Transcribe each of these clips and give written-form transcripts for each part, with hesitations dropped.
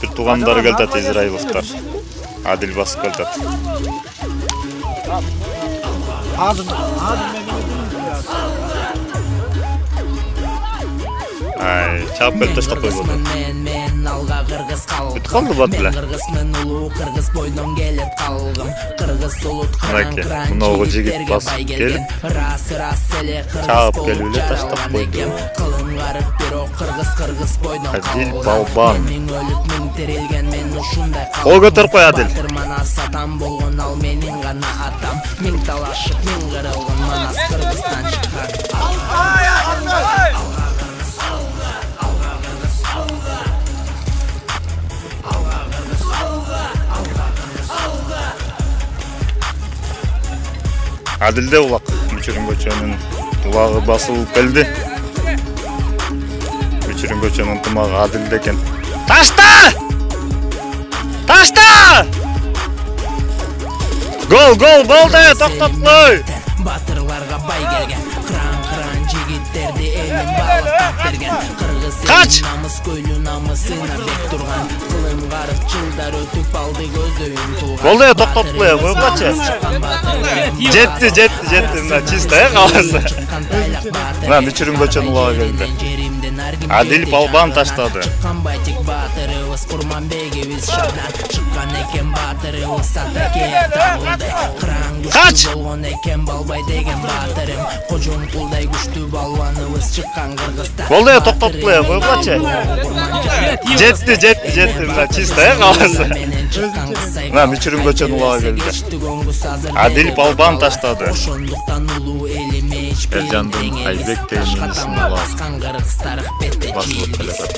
бир туугандары келатат Израиловдор. Адил басып келатат. Ай, чап келтеш тапой болду. Бүт калды бат эле. Мынакей, мынау жигит басып келип, чаап келип эле таштап койду. Адил Балбан. Кол көтөрүп кой, Адил. Адилде улак, Мүчүрүн-көчөнүн улагы басылып келди. Мүчүрүн-көчөнүн тымагы Адилде экен. Ташта! Ташта! Гол болду, токтоткуй! Батырларга бай келген, кран жигиттерди элин балыктап берген. Кыргыз намыс көйлү намысына бек турган. Кылым карып жылдар өтүп алды көздөйүн тууган. Болду, токтоткуй, койгучу. Жетти, мына чисто, каласы. Мына Мүчүрүн-көчөнүн улагы келди. Адил Балбан таштады. Кач! Болду, токтоткуй, койгучу. Жетти, мына чисто, каласы. Мына Мүчүрүн-көчөнүн улагы келди. Адил Балбан таштады. Эржандын Айбек деген инисин улагы басылып келатат.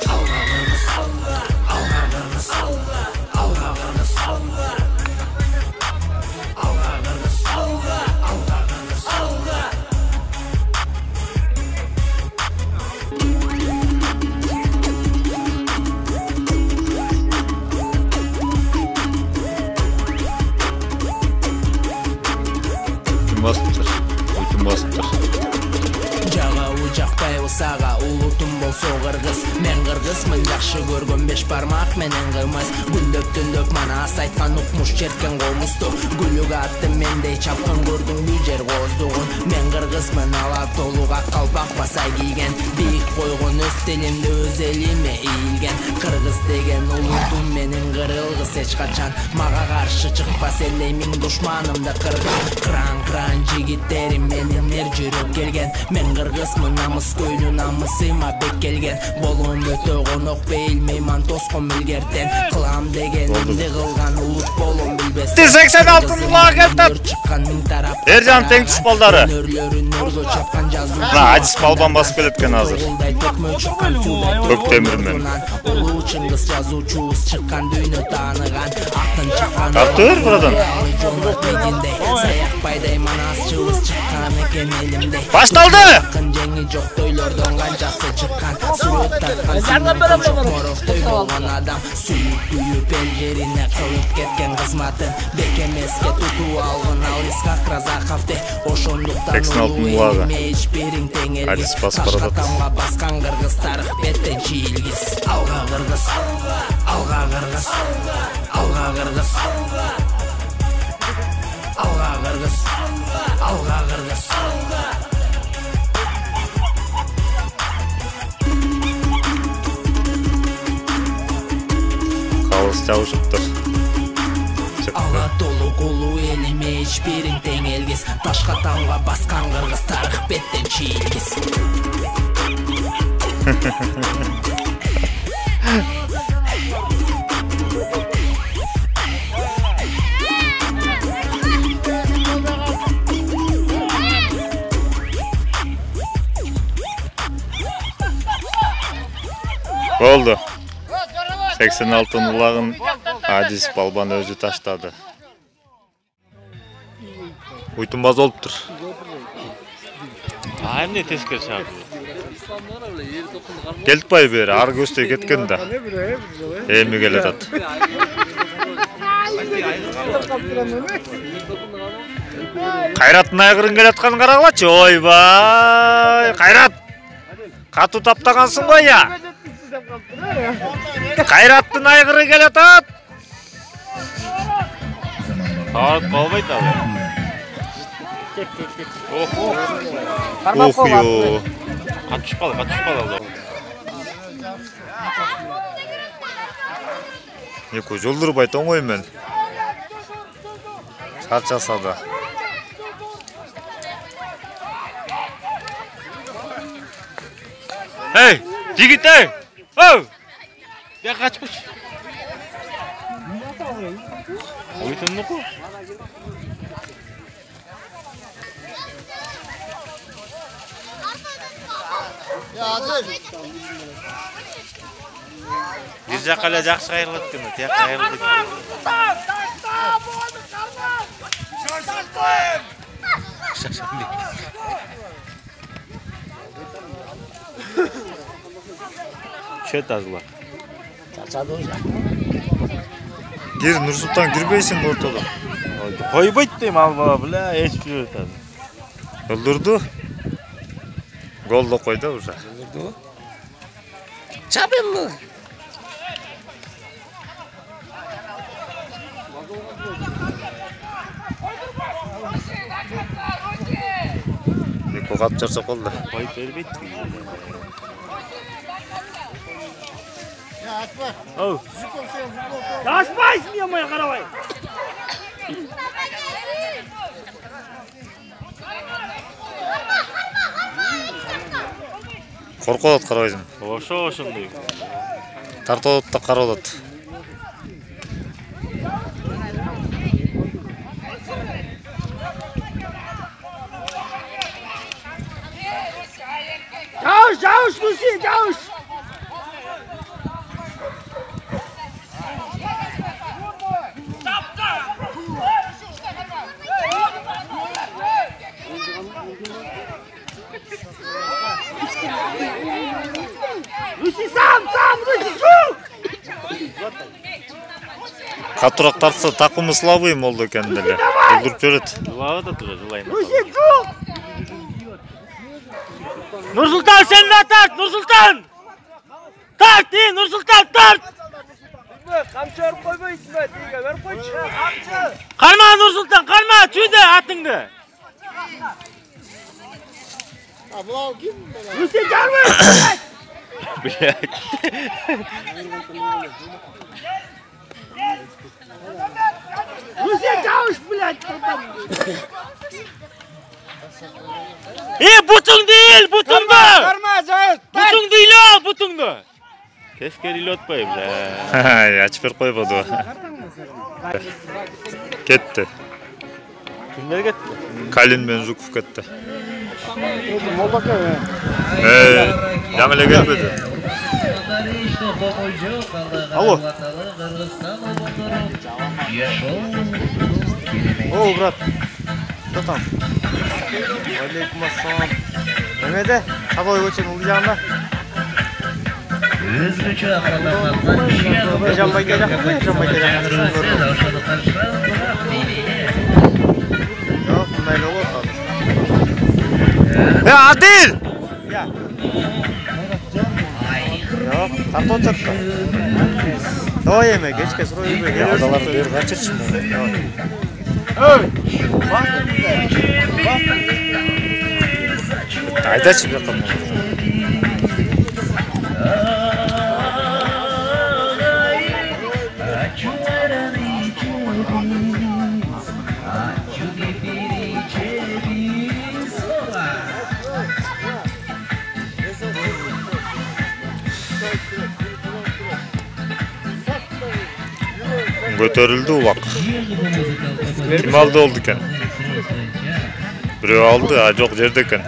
Басыптыр. Жага ужакпай усага улутум болсо кыргыз. Мен кыргызмын, жакшы көргөн беш бармак менен кылмас. Гүлдөп манас айткан укмуш черкен комузду. Гүлүк атты мендей чапкан көрдүң бир жер коздугун. Мен кыргызмын, ала толуга калпак баса кийген. Бийик койгон өз тилимди өз элиме ийилген. Кыргыз деген улутум менин кырылгыс эч качан. Мага каршы чыкпас эле миң душманымды кырган. Кран жигиттерим менин эр жүрөк келген. Мен кыргызмын, намыс көйлү намысыма бек келген. Болом өтө конок бейил мейман тоскон билгертен. Кылам дегенимди кылган улут болом билбес. 86 улак келтат. Эржан тең тушпалдары. Мына Адис Балбан басып келеткен азыр. Көктемир менен. Чыңгыз жазуучубуз чыккан дүйнө тааныган. Артыр buradan. Саякбайдай манасчыбыз чыккан экен элимде. Башталды! Жеңи жок тойлордон канчасы чыккан. Сүрөт тарткан Моровтой болгон адам. Сүйүп эл жерине кылып кеткен кызматын. Бек эмеске тутуп алган Алиска Казаковде. Ошондуктан эч бериң тең элгис. Ташкатамга баскан кыргыз тарых беттен чийилгис. Алга кыргыз, алга кыргыз, алга кыргыз. Алга кыргыз, алга кыргыз. Калыс жабышыптыр. Ала толу колу элиме эч бериң тең элгис. Ташкатамга баскан кыргыз тарых беттен чийилгис. Oldu. 86 uлагын Адис Балбан өзү таштады. Уйтунбаз болуптур. Эмне тескер чыгарды? Келтпай бери, ар көздөй кеткен да. Эми келатат. Кайраттын айгырын келатканын карагылачы. Ойбай, Кайрат! Катуу таптагансың го я? Кайраттын Алтын айғыры келатат. Сағат қалмайды ал. Офио. Қатышып қалды. Еку жолдырып айтан ғой мен. Шарчасады. Эй, жігіт ей! Оу! Я қачпыш. Ойтын мұқы? Bir жаққаля жақсы қайырылады кені, тек қайырылады. Шөт азылар. Gir Nursultan girmeysin ortada. Koybayt deyim alma bile hiç bir ötedi. Öldürdü. Gol da koydu uza. Öldürdü. Çabın mı? Bir kokap çarsak oldu. Koyup vermeydi. Oh. Yaşma ismiyorum ya karavay. Korkudat karavayım. Oşun deyim. Tartodat da karadat. Çavuş Musi, çavuş. Rusi sam Rusi şu. Katurak tartsa takımı slabıyım oldu kendine. Öldürüp çöret. Lava da durur ulayın. Rusi şu. Nursultan sen de tart Nursultan. Tart iyi Nursultan tart. Kamçı örüp koyma İsmet. Ver koy. Kamçı. Kalma Nursultan kalma. Çüde atındı. Abla kim? Rusi gelme. Rusi çavuş bilet. Butun değil, butundu. Butun değil o, butundu. Teskeriyle otmayayım ya. Açıp koymadı o. Gitti. Kimler gitti? Kalin Benzukov gitti. Yanıla gelmedi. Alo. O brat. Tamam. Aleykümselam. Mehmet'e hava ölçen olacağında. Hocam bakacak mı? Hocam bakacak. Yok, bunlarla olur tabii. Ya Adil! Ya. Yok, karton çattı. Doğa yeme, geç kes, royu yeme. Ya adalar bir kaçır şimdi. Öy! Bak! Ayda çıkıyor tamam. Götürüldü ulak. Kim aldı olduken? Biri aldı, ha çok yerdeken.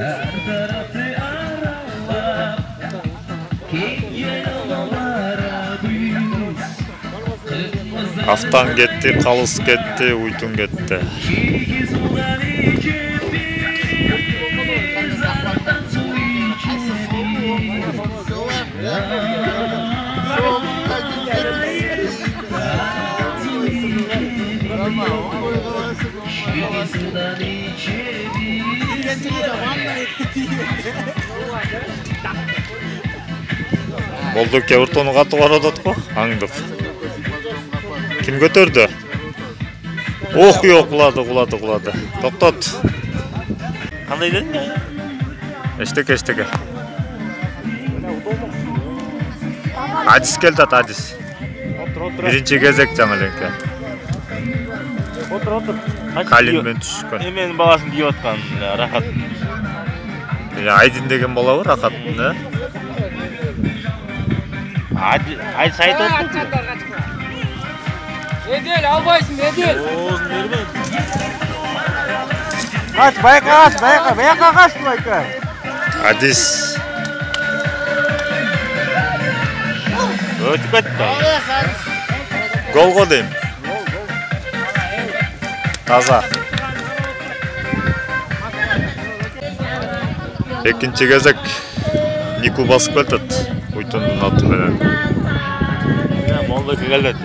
Aftan gitti, kalыс gitti, uytun gitti. Болдuk Everton'u katı var odatko, hangdık. Kim götürdü? Oh yok, kuladı. Toktot. Qanday dedin ya? Eşteke. Aciz keldi aciz. Birinci gezek жаңыленке. Otur. Kalинмен түшкөн. Менин баласын кийип аткан рахат. Айдин деген бала бар, рахаттын, да? Ай сайт отtu. Edel albaysın Edel. Oğuzun verme. Kaç, bayaka kaç bayaka. Aciz. Ötüp etdi. Golgo deyim. Taza. Экинчи кезек Нику басып кетет. Уйтондун аты менен. Монда келет.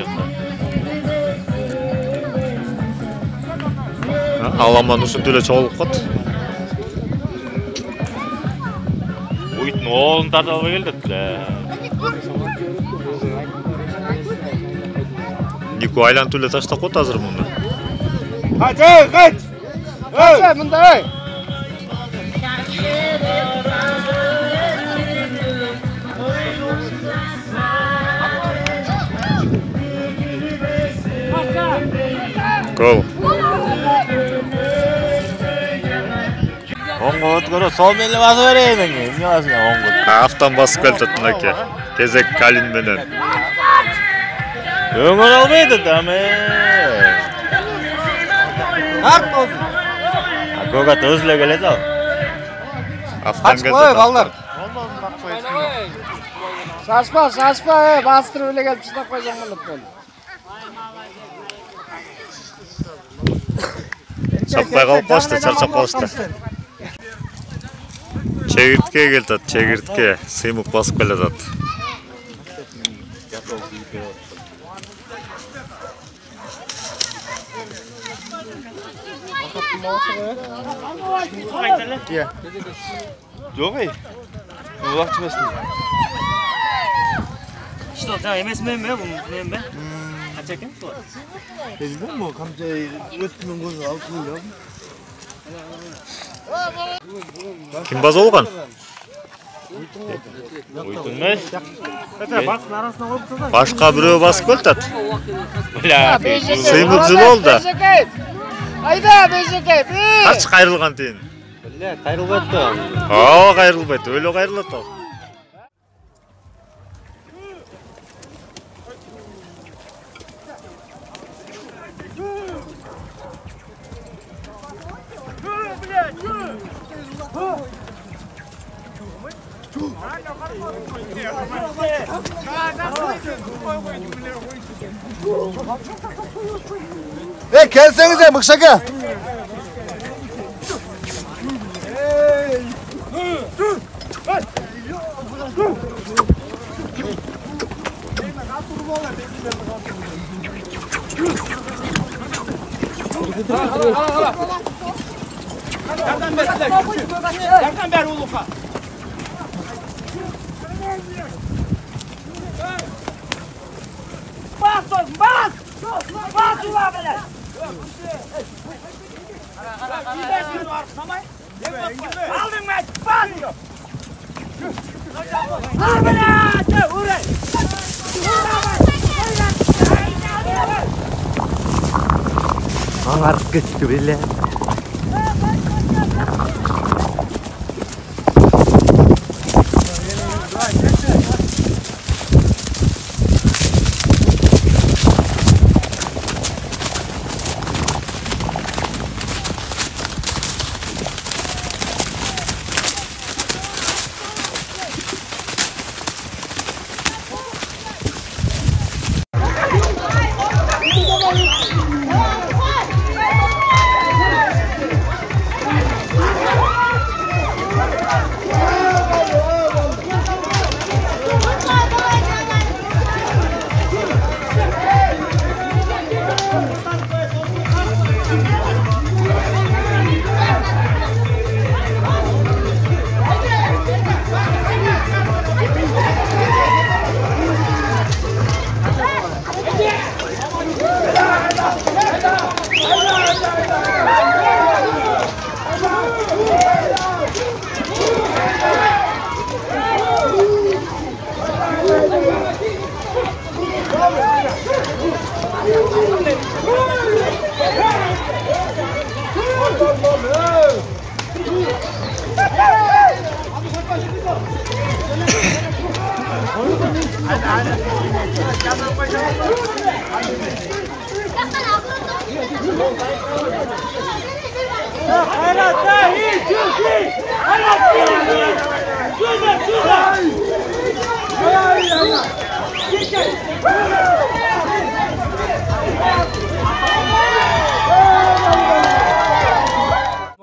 Аламан усунтүлө чогулуп кат. Уйтун оолун тартып албай келет. Нику айлантып эле таштап кот азыр муну. Kaç. Kaç bunda ey. Gol. Оңго өткөрө сол менен басып берейин эми. Эмне басып оңго. Афтан басып кетет мынакей. Кезек Калин менен. Өңөр албайт да ме. Art olsun. Көкат өзүлө келет ал. Афтан кетет. Koy ballar. Şaşma ey. Bastırıp öyle gelip çıtap koyacağım bunu böyle. Çapпай калып калышты, чарчап калышты. Чегиртке келтат, чегиртке. Сыймык басып келатат. Жок эй. Убакчы эмесмин. Что, да, эмесмен бе, бул мен бе? Канча экен ушул? Bilmem mi? Kamça ötümün gözü altında. Ким база болгон? Уйтун эмес. Башка бирөө басып келатат. Бля, Сыймык жылы болду. Ayda Bejekey. Кач кайрылган тиyin. бля, кайрылбайт да. Ооба кайрылбайт, өлө кайрылат ал. Gelsenize Mıkşaka. Yardan beri uluka. Bas! Bas ulan bile! Aldın mı? Bas! Al bile! Uğray! Ağarıp gitti bile.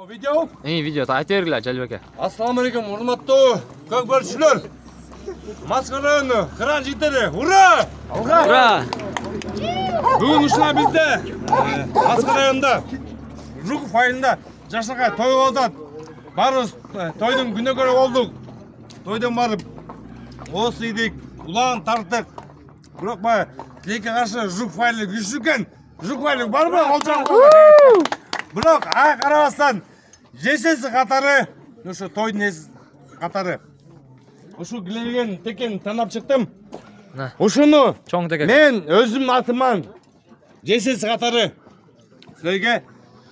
Video? Video aytib berglar Jalib aka. Assalomu alaykum, hurmatli ko'kbarchilar. Maskarani qiran yetadi. Ura! Ura! Bugun ishlar bizda. Maskaranda Ruk faylida Jashnaqa to'y bo'ldi. Barimiz to'ydan günogor olduk. To'ydan barib o'siydik, ulan tartdik. Biroq men tilekka qarshi Ruk fayli güçlü ekan. Ruk fayli barmi? Olchaq. Biroq qarabasdan Jesesi qatori, o'sha to'yning qatori. O'sha gilagan tekin tanlab chiqdim. O'shuni Cho'ng taka. Men o'zim atimman. Jesesi qatori. Sizlarga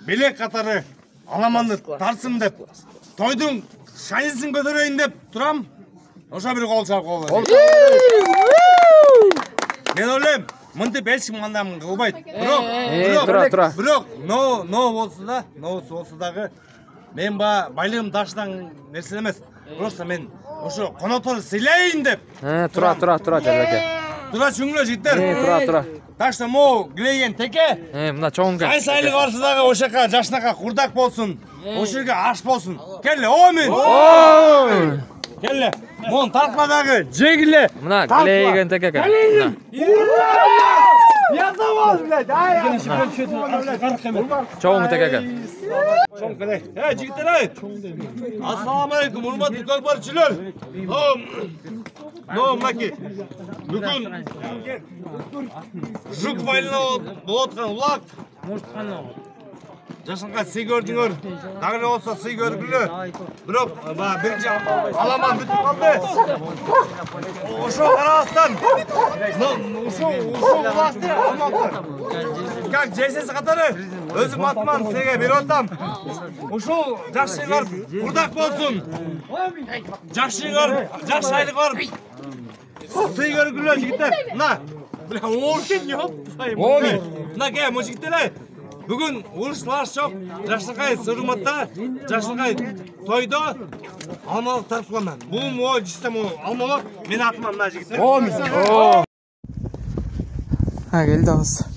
bilek qatori alamanni tartsin deb, to'yning shayisini ko'tarayin deb turam. O'sha bir qo'l chalqoldi. Men o'ylayman, munda 5 mandan qilmaydi. Biroq, no bo'lsa-da, men bayligim daşdan narsa emas. Просто men o'sha qonotni silayin deb. Tura Jalib aka. Tura chunglar yigitlar. Tura. Daşda mo gilagan teke. Bunda cho'ngga. Saylik orasidaga o'shaqa Jashnaqa qurdak bo'lsin. O'shaga ash bo'lsin. Kelle, amin. Kelle. Mon tarqmadagi jegli. Buna gilagan teke aka. Yazamaz bile. Cho'ng teke aka. Cho'ng qalay. Hey yigitlar. Assalomu alaykum, hurmatli ko'kbarchilar. Maki. Bugun Ruk faylini bo'layotgan uloq. Jashnaqa siz ko'rdinglar. Nagri olsa siz ko'rdinglar. Biroq birinchi alaman bitib qoldi. O'sha qarasdan. O'sha uloqni almoqdir. Как Jesesi qatori o'zim atman sizga beryapman. O'sha yaxshilar qurdoq bo'lsin. Yaxshilar, yaxshilar. Siz ko'rdinglar yigitlar. Na. Bilan o'rkin yo'q. Na ke, yigitlar. Bugün uğurlar çok. Jashnaqa hurmatda, Jashnaqa to'yda almoq tarqaman. Bu muojisam almoq men atman mana yigitlar. Ha, geldi ağız.